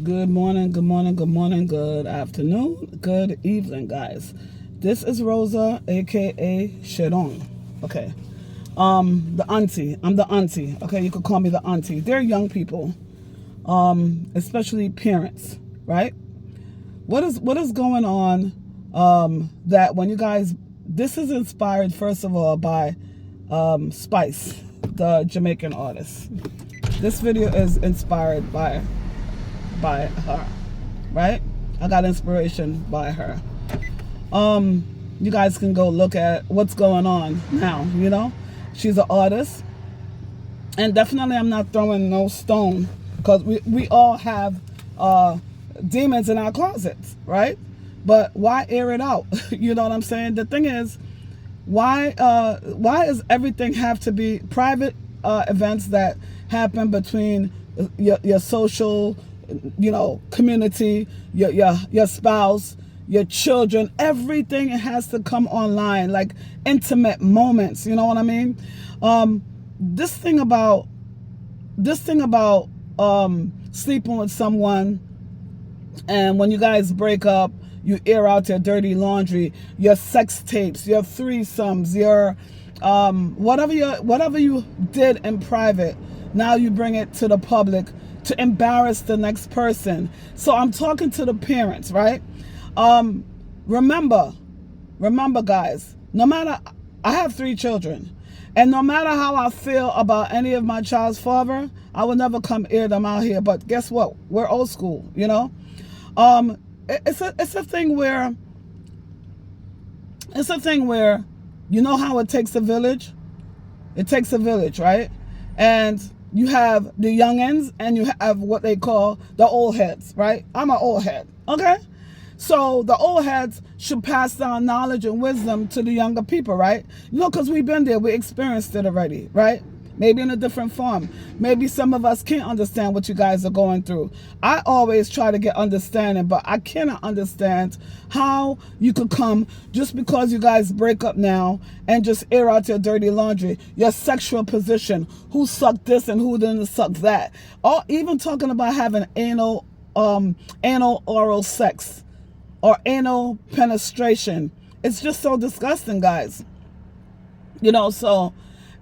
Good morning, good morning, good morning, good afternoon, good evening, guys. This is Rosa, aka Sharon. Okay. The auntie. I'm the auntie. Okay, you could call me the auntie. They're young people, especially parents, right? What is going on? That when you guys, this is inspired first of all by Spice, the Jamaican artist. This video is inspired by her, right? I got inspiration by her. You guys can go look at what's going on now. She's an artist, and definitely I'm not throwing no stone because we all have demons in our closets, right? But why air it out? You know what I'm saying? The thing is, why does everything have to be private events that happen between your social, community, your spouse, your children? Everything has to come online, like intimate moments. You know what I mean? This thing about sleeping with someone, and when you guys break up, you air out your dirty laundry, your sex tapes, your threesomes, your whatever you did in private. Now you bring it to the public to embarrass the next person. So I'm talking to the parents, right? Remember, guys, I have 3 children, and no matter how I feel about any of my child's father, I will never come air them out here. But guess what? We're old school, It's a thing where you know how it takes a village. It takes a village, right? And you have the youngins and you have what they call the old heads, right? I'm an old head, okay? So the old heads should pass down knowledge and wisdom to the younger people, right? Because we've been there, we experienced it already, right? Maybe in a different form. Maybe some of us can't understand what you guys are going through. I always try to get understanding, but I cannot understand how you could come just because you guys break up now and just air out your dirty laundry, your sexual position, who sucked this and who didn't suck that. Or even talking about having anal oral sex or anal penetration. It's just so disgusting, guys.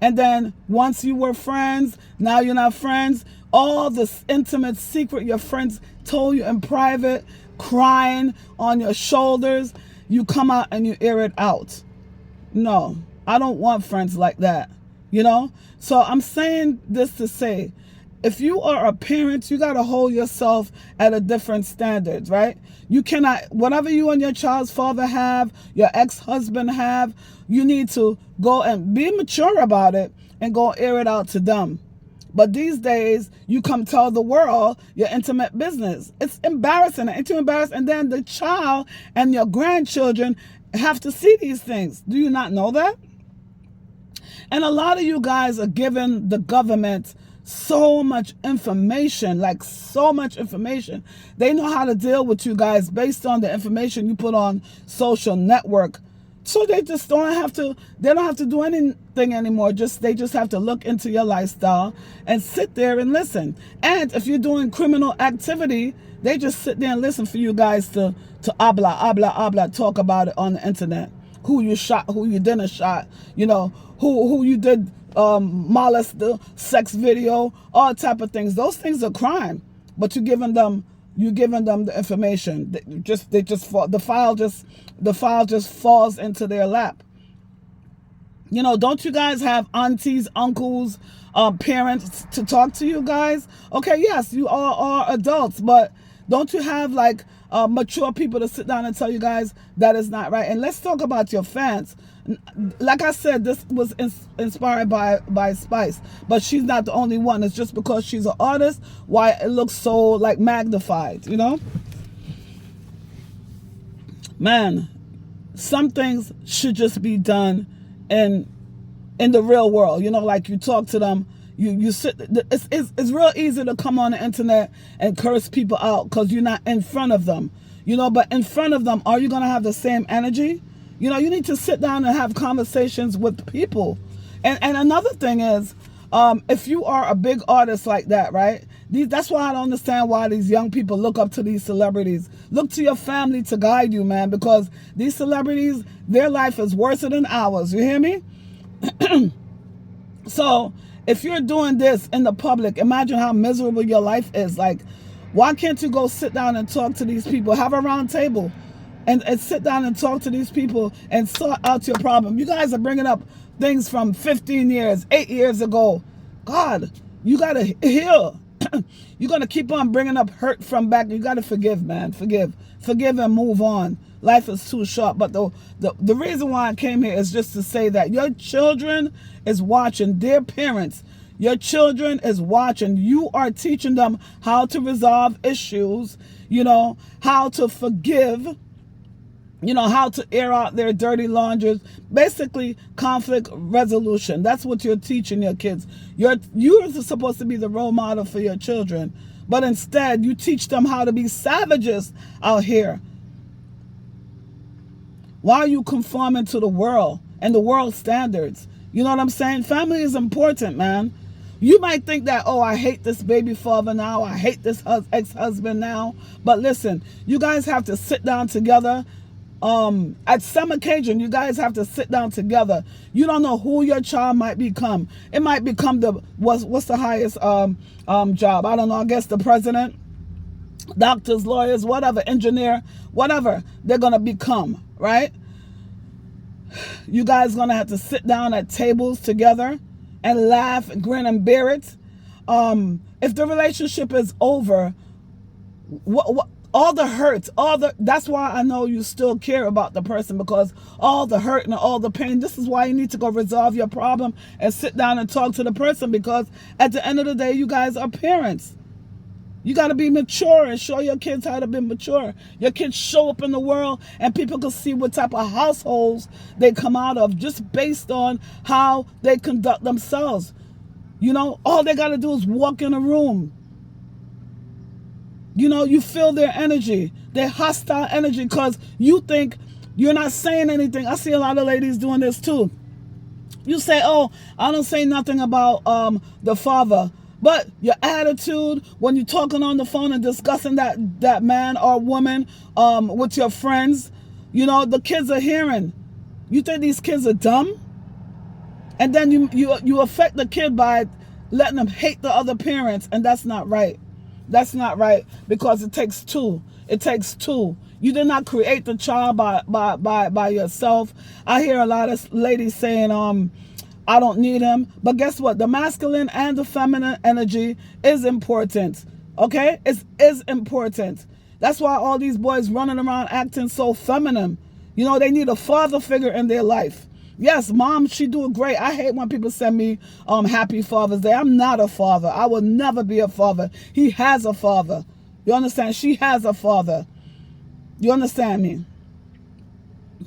And then once you were friends, now you're not friends. All this intimate secret your friends told you in private, crying on your shoulders, you come out and you air it out. No, I don't want friends like that, So I'm saying this to say, if you are a parent, you got to hold yourself at a different standard, right? You cannot, whatever you and your child's father have, your ex-husband have, you need to go and be mature about it and go air it out to them. But these days, you come tell the world your intimate business. It's embarrassing. Ain't you embarrassed? And then the child and your grandchildren have to see these things. Do you not know that? And a lot of you guys are giving the government so much information, like so much information. They know how to deal with you guys based on the information you put on social network. So they just they don't have to do anything anymore. They just have to look into your lifestyle and sit there and listen. And if you're doing criminal activity, they just sit there and listen for you guys to habla, talk about it on the internet. Who you shot, who you didn't shot, who you did molest, the sex video, all type of things. Those things are crime, but you're giving them the information. The file just falls into their lap. Don't you guys have aunties, uncles, parents to talk to you guys? Okay, yes, you all are adults, but don't you have like mature people to sit down and tell you guys that is not right? And let's talk about your fans. Like I said, this was inspired by Spice, but she's not the only one. It's just because she's an artist why it looks so like magnified, Man, some things should just be done in the real world. Like you talk to them, you sit. It's real easy to come on the internet and curse people out because you're not in front of them. But in front of them, are you gonna have the same energy? You need to sit down and have conversations with people. And another thing is, if you are a big artist like that, right? That's why I don't understand why these young people look up to these celebrities. Look to your family to guide you, man, because these celebrities, their life is worse than ours. You hear me? So if you're doing this in the public, imagine how miserable your life is. Like, why can't you go sit down and talk to these people? Have a round table and sit down and talk to these people and sort out your problem. You guys are bringing up things from 15 years, 8 years ago. God, you got to heal. You're going to keep on bringing up hurt from back. You got to forgive, man. Forgive and move on. Life is too short. But the reason why I came here is just to say that your children is watching. Dear parents, your children is watching. You are teaching them how to resolve issues, how to forgive, how to air out their dirty laundries. Basically, conflict resolution. That's what you're teaching your kids. You're supposed to be the role model for your children. But instead, you teach them how to be savages out here. Why are you conforming to the world and the world standards? You know what I'm saying? Family is important, man. You might think that, oh, I hate this baby father now. I hate this ex-husband now. But listen, you guys have to sit down together. At some occasion, you guys have to sit down together. You don't know who your child might become. It might become what's the highest job? I don't know. I guess the president, doctors, lawyers, whatever, engineer, whatever they're gonna become, right? You guys gonna have to sit down at tables together and laugh, and grin, and bear it. If the relationship is over, what? All the hurt, that's why I know you still care about the person, because all the hurt and all the pain, this is why you need to go resolve your problem and sit down and talk to the person, because at the end of the day, you guys are parents. You got to be mature and show your kids how to be mature. Your kids show up in the world and people can see what type of households they come out of just based on how they conduct themselves. All they got to do is walk in a room. You feel their energy, their hostile energy, because you think you're not saying anything. I see a lot of ladies doing this too. You say, oh, I don't say nothing about the father. But your attitude when you're talking on the phone and discussing that man or woman with your friends, the kids are hearing. You think these kids are dumb? And then you affect the kid by letting them hate the other parents, and that's not right. That's not right, because it takes two. It takes two. You did not create the child by yourself. I hear a lot of ladies saying, I don't need him. But guess what? The masculine and the feminine energy is important. Okay? It is important. That's why all these boys running around acting so feminine. They need a father figure in their life. Yes, mom, she doing great. I hate when people send me happy Father's Day. I'm not a father. I will never be a father. He has a father. You understand? She has a father. You understand me?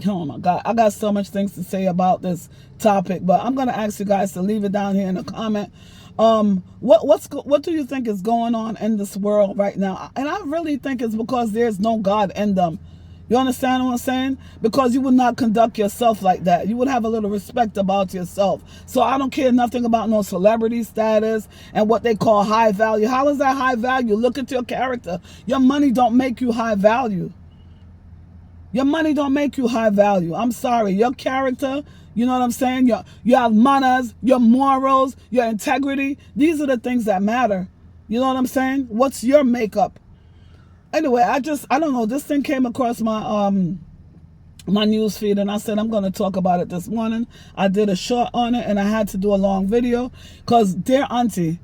Oh my God, I got so much things to say about this topic, but I'm gonna ask you guys to leave it down here in the comment. What do you think is going on in this world right now? And I really think it's because there's no God in them. You understand what I'm saying? Because you would not conduct yourself like that. You would have a little respect about yourself. So I don't care nothing about no celebrity status and what they call high value. How is that high value? Look at your character. Your money don't make you high value. Your money don't make you high value. I'm sorry. Your character, you know what I'm saying? You have manners, your morals, your integrity. These are the things that matter. You know what I'm saying? What's your makeup? Anyway, I don't know. This thing came across my my news feed, and I said I'm going to talk about it this morning. I did a short on it, and I had to do a long video because, dear auntie,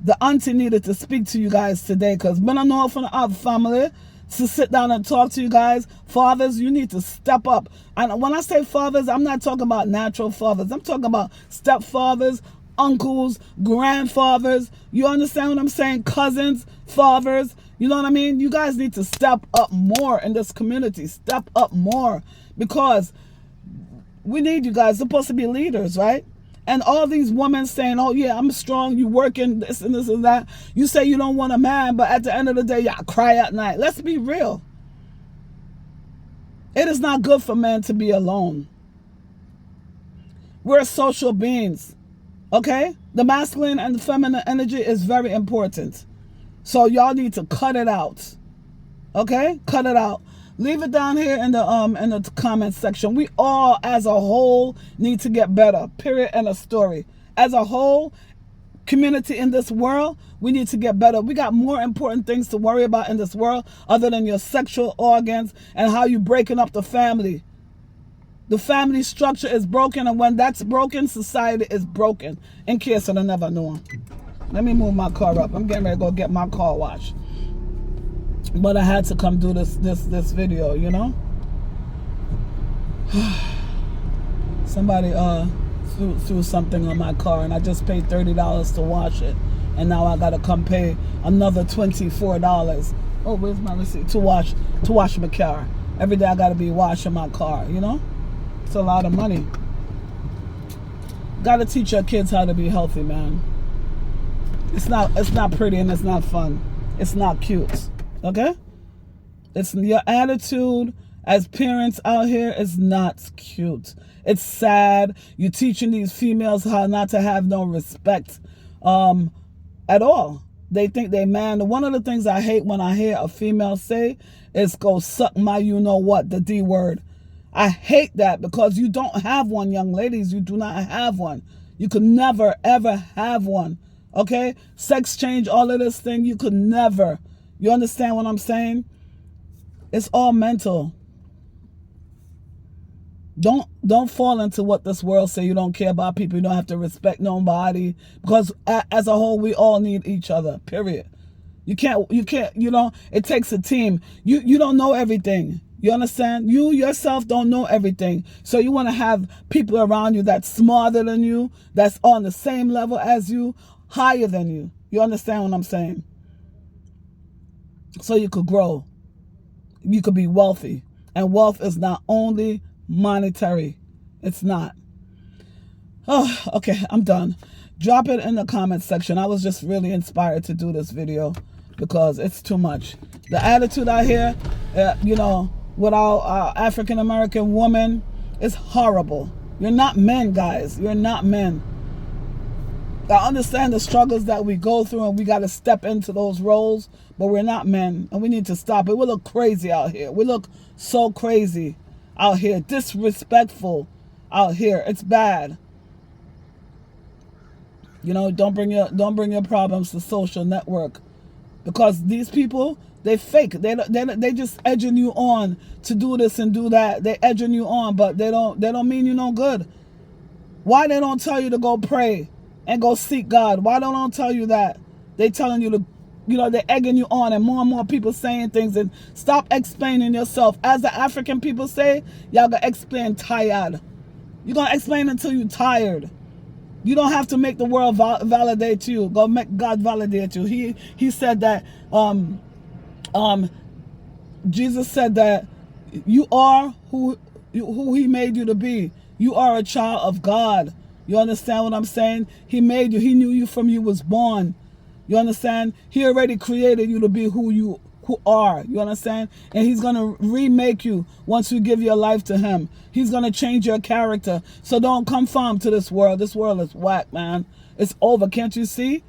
the auntie needed to speak to you guys today, because when I know from our family to sit down and talk to you guys. Fathers, you need to step up. And when I say fathers, I'm not talking about natural fathers. I'm talking about stepfathers, uncles, grandfathers. You understand what I'm saying? Cousins, fathers. You know what I mean? You guys need to step up more in this community. Step up more, because we need you guys. Supposed to be leaders, right? And all these women saying, oh yeah, I'm strong, you working, this and this and that. You say you don't want a man, but at the end of the day, y'all cry at night. Let's be real. It is not good for men to be alone. We're social beings, okay? The masculine and the feminine energy is very important. So y'all need to cut it out. Okay? Cut it out. Leave it down here in the comment section. We all, as a whole, need to get better. Period. And a story. As a whole community in this world, we need to get better. We got more important things to worry about in this world other than your sexual organs and how you breaking up the family. The family structure is broken, and when that's broken, society is broken. In case I never know. Let me move my car up. I'm getting ready to go get my car washed. But I had to come do this video, you know. Somebody threw something on my car, and I just paid $30 to wash it, and now I gotta come pay another $24. Oh, where's my receipt? To wash my car. Every day I gotta be washing my car, you know. It's a lot of money. Gotta teach your kids how to be healthy, man. It's not pretty and it's not fun. It's not cute. Okay? It's your attitude as parents out here is not cute. It's sad. You're teaching these females how not to have no respect at all. They think they man. One of the things I hate when I hear a female say is go suck my you know what, the D word. I hate that because you don't have one, young ladies. You do not have one. You could never, ever have one. Okay? Sex change, all of this thing, you could never. You understand what I'm saying? It's all mental. Don't fall into what this world say. You don't care about people. You don't have to respect nobody. Because as a whole, we all need each other. Period. You can't, you know, it takes a team. You don't know everything. You understand? You yourself don't know everything. So you want to have people around you that's smarter than you, that's on the same level as you, higher than you. You understand what I'm saying? So you could grow. You could be wealthy. And wealth is not only monetary. It's not. Oh, okay, I'm done. Drop it in the comment section. I was just really inspired to do this video because it's too much. The attitude out here, you know, with our African-American woman is horrible. You're not men, guys. You're not men. I understand the struggles that we go through and we got to step into those roles, but we're not men and we need to stop it. We look crazy out here. We look so crazy out here, disrespectful out here. It's bad. You know, don't bring your problems to social network because these people, they fake. They just edging you on to do this and do that. They edging you on, but they don't mean you no good. Why they don't tell you to go pray and go seek God? Why don't tell you that? They telling you to, you know, they're egging you on, and more people saying things. And stop explaining yourself. As the African people say, y'all gonna explain tired. You're gonna explain until you're tired. You don't have to make the world validate you. Go make God validate you. He said that Jesus said that you are who he made you to be. You are a child of God. You understand what I'm saying? He made you. He knew you from you was born. You understand? He already created you to be who you are. You understand? And he's going to remake you once you give your life to him. He's going to change your character. So don't conform to this world. This world is whack, man. It's over. Can't you see?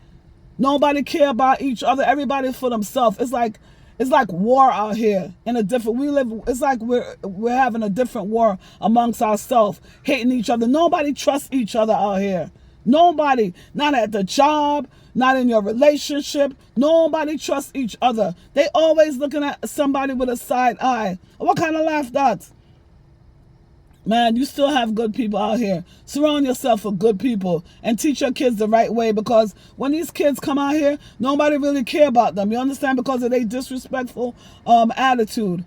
Nobody care about each other. Everybody for themselves. It's like war out here in a different, it's like we're having a different war amongst ourselves, hating each other. Nobody trusts each other out here. Nobody, not at the job, not in your relationship. Nobody trusts each other. They always looking at somebody with a side eye. What kind of laugh that? Man, you still have good people out here. Surround yourself with good people and teach your kids the right way, because when these kids come out here, nobody really care about them. You understand? Because of their disrespectful attitude.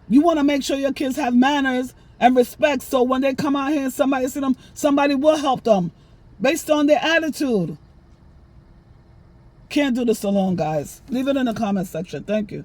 You want to make sure your kids have manners and respect, so when they come out here and somebody see them, somebody will help them based on their attitude. Can't do this alone, guys. Leave it in the comment section. Thank you.